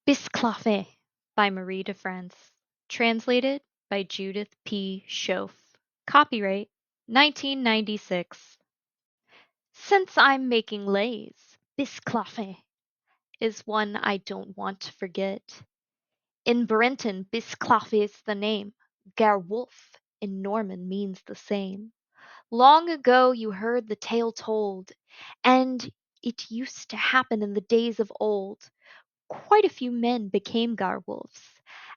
Bisclavret by Marie de France. Translated by Judith P. Schoaf. Copyright 1996. Since I'm making lays, Bisclavret is one I don't want to forget. In Breton, Bisclavret's the name. Gerwolf in Norman means the same. Long ago you heard the tale told, and it used to happen in the days of old. Quite a few men became garwolves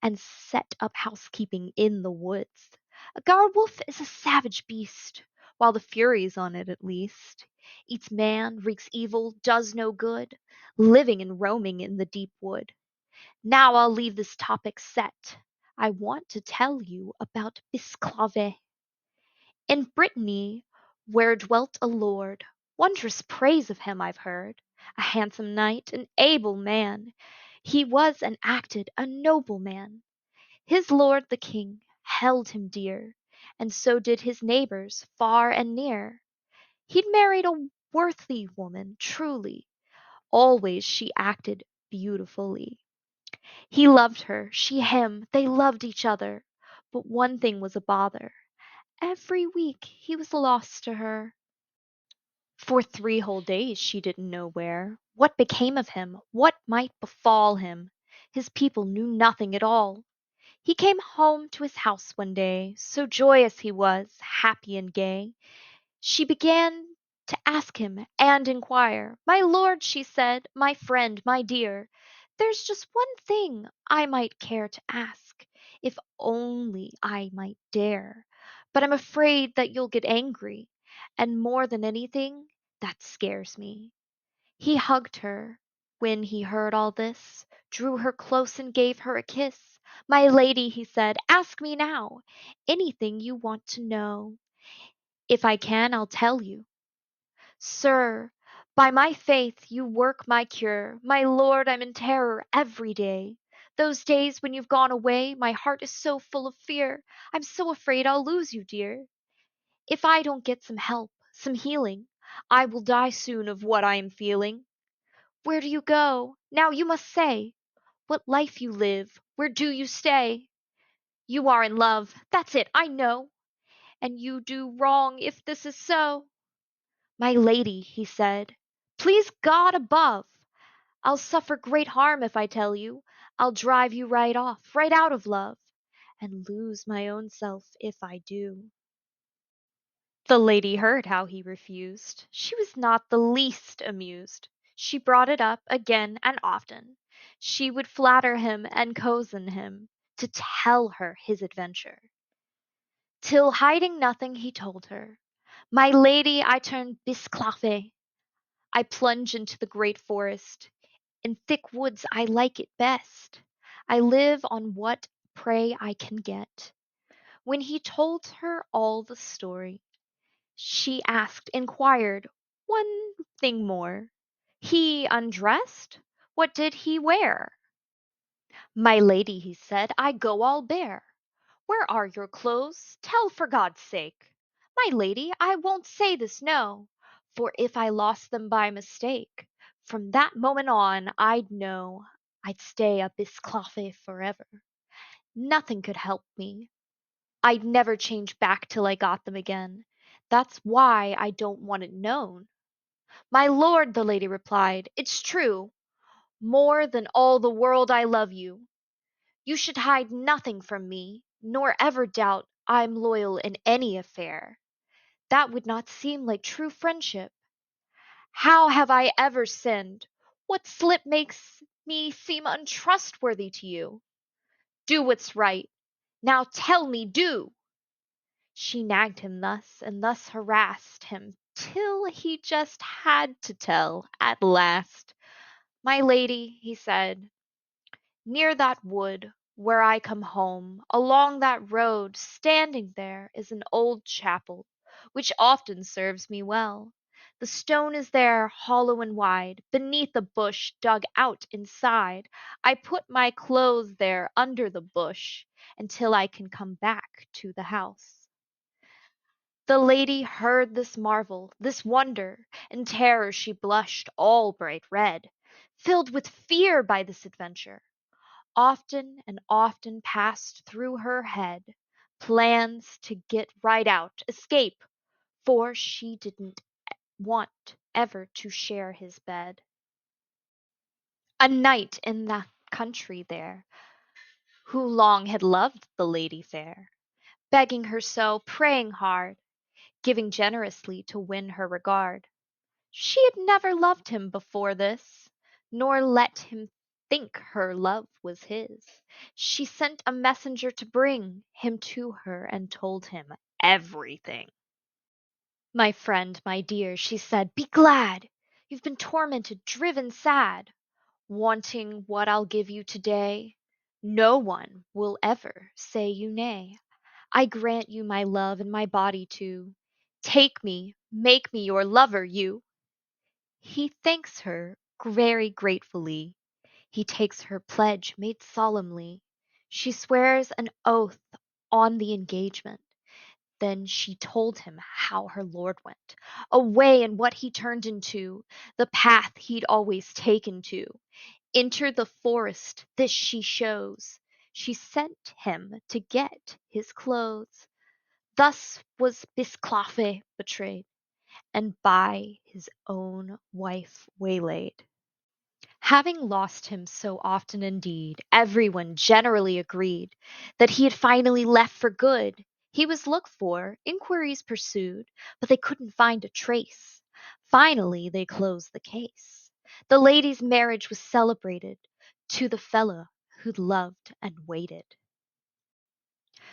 and set up housekeeping in the woods. A garwolf is a savage beast, while the fury's on it at least. Eats man, wreaks evil, does no good, living and roaming in the deep wood. Now I'll leave this topic set. I want to tell you about Bisclavret. In Brittany, where dwelt a lord, wondrous praise of him I've heard. A handsome knight, an able man, he was and acted a noble man. His lord the king held him dear, and so did his neighbors far and near. He'd married a worthy woman, truly, always she acted beautifully. He loved her, she him, they loved each other, but one thing was a bother. Every week he was lost to her. For 3 whole days she didn't know where. What became of him, what might befall him. His people knew nothing at all. He came home to his house one day, so joyous he was, happy and gay. She began to ask him and inquire. "My lord," she said, "my friend, my dear, there's just one thing I might care to ask, if only I might dare. But I'm afraid that you'll get angry, and more than anything, that scares me." He hugged her when he heard all this, drew her close and gave her a kiss. "My lady," he said, "ask me now anything you want to know. If I can, I'll tell you. Sir, by my faith you work my cure. My lord, I'm in terror every day. Those days when you've gone away, my heart is so full of fear. I'm so afraid I'll lose you, dear. If I don't get some help, some healing, I will die soon of what I am feeling. Where do you go? Now you must say. What life you live? Where do you stay? You are in love. That's it, I know. And you do wrong if this is so." "My lady," he said, "please God above, I'll suffer great harm if I tell you. I'll drive you right off, right out of love, and lose my own self if I do." The lady heard how he refused. She was not the least amused. She brought it up again and often. She would flatter him and cozen him to tell her his adventure. Till hiding nothing he told her. "My lady, I turn Bisclavret. I plunge into the great forest. In thick woods I like it best. I live on what prey I can get." When he told her all the story, she asked, inquired, one thing more. "He undressed? What did he wear?" "My lady," he said, "I go all bare." "Where are your clothes? Tell for God's sake." "My lady, I won't say this, no, for if I lost them by mistake, from that moment on I'd know I'd stay a Bisclavret forever. Nothing could help me. I'd never change back till I got them again. That's why I don't want it known." "My lord," the lady replied, "it's true. More than all the world I love you. You should hide nothing from me, nor ever doubt I'm loyal in any affair. That would not seem like true friendship. How have I ever sinned? What slip makes me seem untrustworthy to you? Do what's right. Now tell me, do." She nagged him thus, and thus harassed him, till he just had to tell at last. "My lady," he said, "near that wood where I come home, along that road, standing there, is an old chapel, which often serves me well. The stone is there, hollow and wide, beneath a bush dug out inside. I put my clothes there under the bush, until I can come back to the house." The lady heard this marvel, this wonder. In terror she blushed all bright red, filled with fear by this adventure. often and often passed through her head plans to get right out, escape, for she didn't want ever to share his bed. A knight in the country there, who long had loved the lady fair, begging her so, praying hard, giving generously to win her regard. She had never loved him before this, nor let him think her love was his. She sent a messenger to bring him to her and told him everything. My friend, my dear, she said, be glad. You've been tormented, driven sad, wanting what I'll give you today. No one will ever say you nay. I grant you my love and my body too. Take me, make me your lover, you. He thanks her very gratefully. He takes her pledge made solemnly. She swears an oath on the engagement. Then she told him how her lord went away and what he turned into, the path he'd always taken to. Enter the forest, this she shows. She sent him to get his clothes. Thus was Bisclavret betrayed, and by his own wife waylaid. Having lost him so often indeed, everyone generally agreed that he had finally left for good. He was looked for, inquiries pursued, but they couldn't find a trace. Finally, they closed the case. The lady's marriage was celebrated to the fellow who'd loved and waited.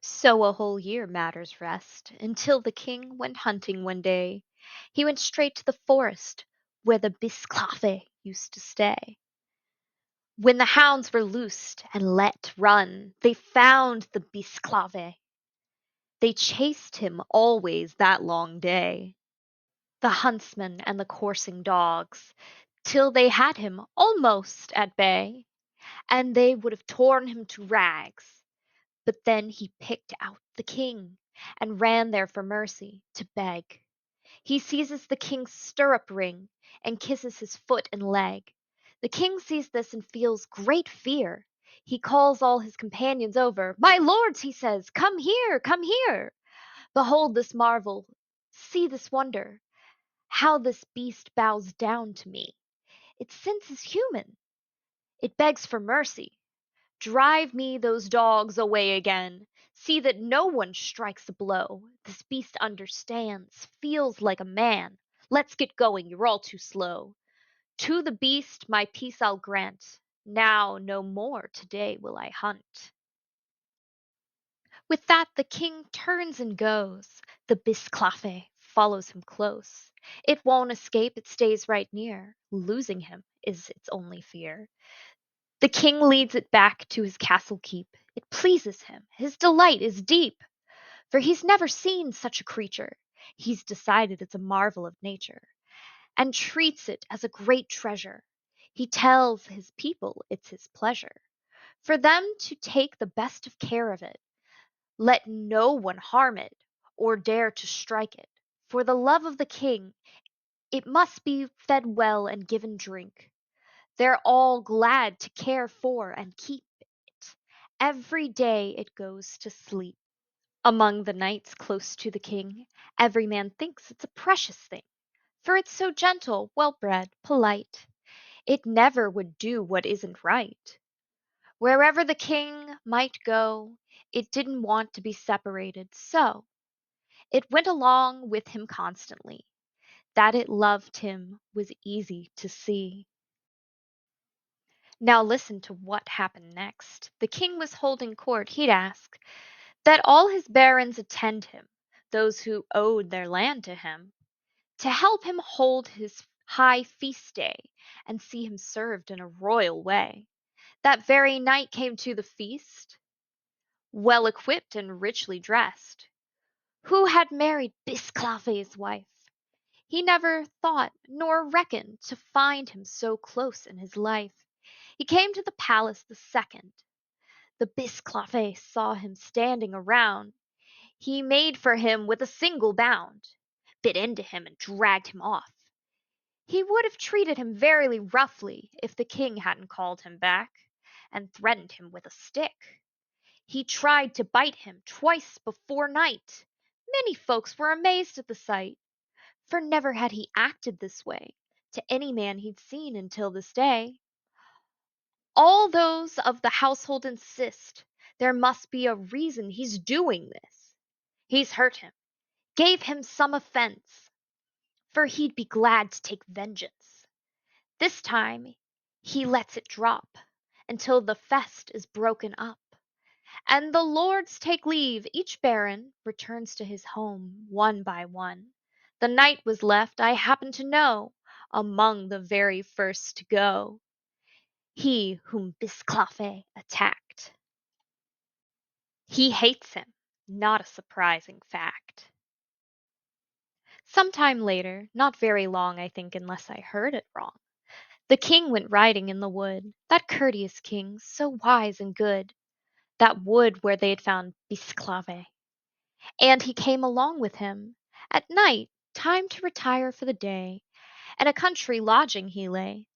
So a whole year matters rest, until the king went hunting one day. He went straight to the forest where the Bisclavret used to stay. When the hounds were loosed and let run, they found the Bisclavret. They chased him always that long day, the huntsmen and the coursing dogs, till they had him almost at bay, and they would have torn him to rags. But then he picked out the king, and ran there for mercy to beg. He seizes the king's stirrup ring, and kisses his foot and leg. The king sees this and feels great fear. He calls all his companions over. My lords, he says, come here, come here. Behold this marvel, see this wonder, how this beast bows down to me. Its sense is human, it begs for mercy. Drive me those dogs away again. See that no one strikes a blow. This beast understands, feels like a man. Let's get going, you're all too slow. To the beast my peace I'll grant. Now no more today will I hunt. With that the king turns and goes. The Bisclavret follows him close. It won't escape, it stays right near. Losing him is its only fear. The king leads it back to his castle keep. It pleases him, his delight is deep, for he's never seen such a creature. He's decided it's a marvel of nature, and treats it as a great treasure. He tells his people it's his pleasure for them to take the best of care of it. Let no one harm it, or dare to strike it. For the love of the king, it must be fed well and given drink. They're all glad to care for and keep it. Every day it goes to sleep. Among the knights close to the king, every man thinks it's a precious thing, for it's so gentle, well bred, polite. It never would do what isn't right. Wherever the king might go, it didn't want to be separated, so it went along with him constantly. That it loved him was easy to see. Now listen to what happened next. The king was holding court. He'd ask that all his barons attend him, those who owed their land to him, to help him hold his high feast day and see him served in a royal way. That very night came to the feast, well equipped and richly dressed. Who had married Bisclavret's wife? He never thought nor reckoned to find him so close in his life. He came to the palace the second. The Bisclavret saw him standing around. He made for him with a single bound, bit into him and dragged him off. He would have treated him very roughly if the king hadn't called him back, and threatened him with a stick. He tried to bite him twice before night. Many folks were amazed at the sight, for never had he acted this way to any man he'd seen until this day. All those of the household insist there must be a reason he's doing this. He's hurt him, gave him some offense, for he'd be glad to take vengeance. This time he lets it drop until the fest is broken up, and the lords take leave. Each baron returns to his home one by one. The knight was left, I happen to know, among the very first to go, he whom Bisclavret attacked. He hates him, not a surprising fact. Some time later, not very long I think unless I heard it wrong, the king went riding in the wood, that courteous king, so wise and good, that wood where they had found Bisclavret. And he came along with him. At night, time to retire for the day, and a country lodging he lay.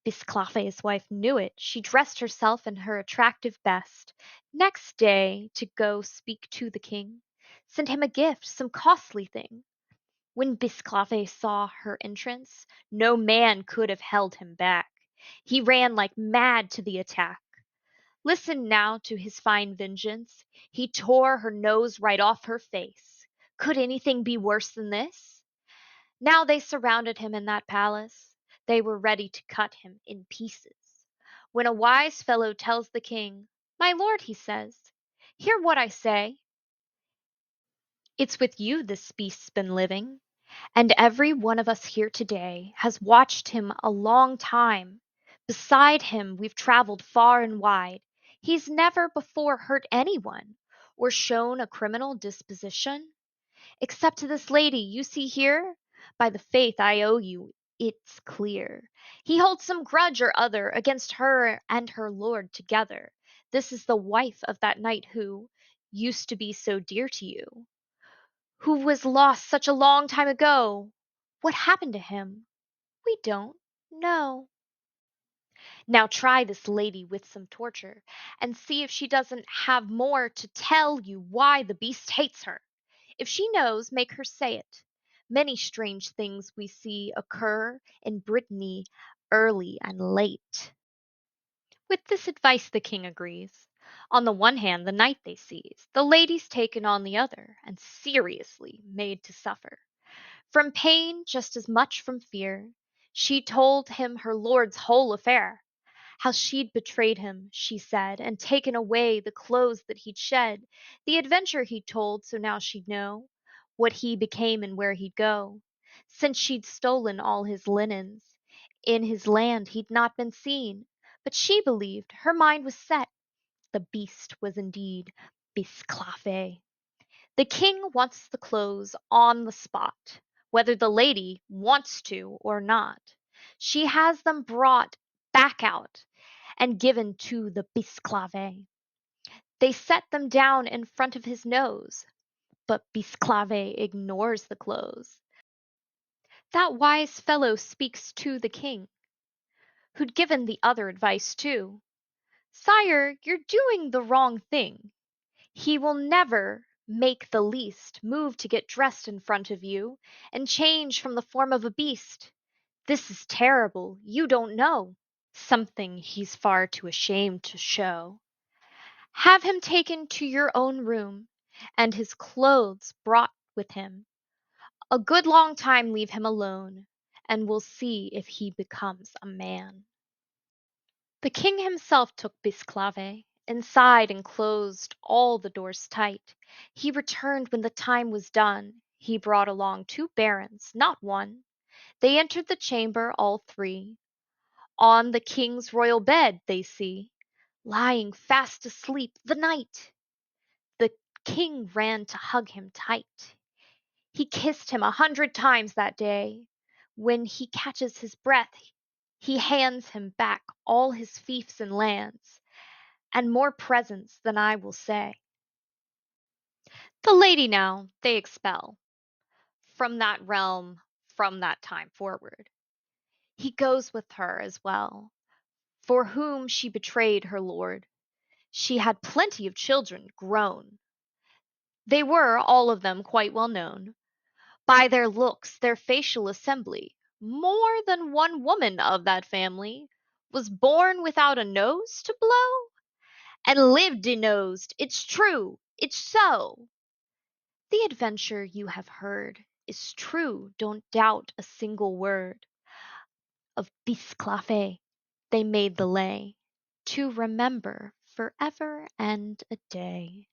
Bisclavret's wife knew it. She dressed herself in her attractive best. Next day, to go speak to the king, sent him a gift, some costly thing. When Bisclavret saw her entrance, no man could have held him back. He ran like mad to the attack. Listen now to his fine vengeance. He tore her nose right off her face. Could anything be worse than this? Now they surrounded him in that palace. They were ready to cut him in pieces. When a wise fellow tells the king, "My lord," he says, "hear what I say. It's with you this beast's been living, and every one of us here today has watched him a long time. Beside him we've traveled far and wide. He's never before hurt anyone or shown a criminal disposition. Except to this lady you see here, by the faith I owe you, it's clear. He holds some grudge or other against her and her lord together. This is the wife of that knight who used to be so dear to you, who was lost such a long time ago. What happened to him? We don't know. Now try this lady with some torture, and see if she doesn't have more to tell you why the beast hates her. If she knows, make her say it. Many strange things we see occur in Brittany early and late." With this advice the king agrees. On the one hand the knight they seize, the lady's taken on the other, and seriously made to suffer. From pain just as much from fear, she told him her lord's whole affair. How she'd betrayed him, she said, and taken away the clothes that he'd shed. The adventure he'd told, so now she'd know what he became and where he'd go. Since she'd stolen all his linens, in his land he'd not been seen. But she believed, her mind was set, the beast was indeed Bisclavret. The king wants the clothes on the spot, whether the lady wants to or not. She has them brought back out and given to the Bisclavret. They set them down in front of his nose, but Bisclavret ignores the clothes. That wise fellow speaks to the king, who'd given the other advice too. "Sire, you're doing the wrong thing. He will never make the least move to get dressed in front of you and change from the form of a beast. This is terrible. You don't know. Something he's far too ashamed to show. Have him taken to your own room, and his clothes brought with him. A good long time leave him alone, and we'll see if he becomes a man." The king himself took Bisclavret inside and closed all the doors tight. He returned when the time was done. He brought along 2 barons, not one. They entered the chamber, all 3. On the king's royal bed they see, lying fast asleep, the knight. The king ran to hug him tight. He kissed him 100 times that day. When he catches his breath, he hands him back all his fiefs and lands, and more presents than I will say. The lady now they expel from that realm from that time forward. He goes with her as well, for whom she betrayed her lord. She had plenty of children grown. They were all of them quite well known by their looks, their facial assembly. More than one woman of that family was born without a nose to blow, and lived denosed. It's true, it's so. The adventure you have heard is true, don't doubt a single word. Of Bisclavret they made the lay, to remember forever and a day.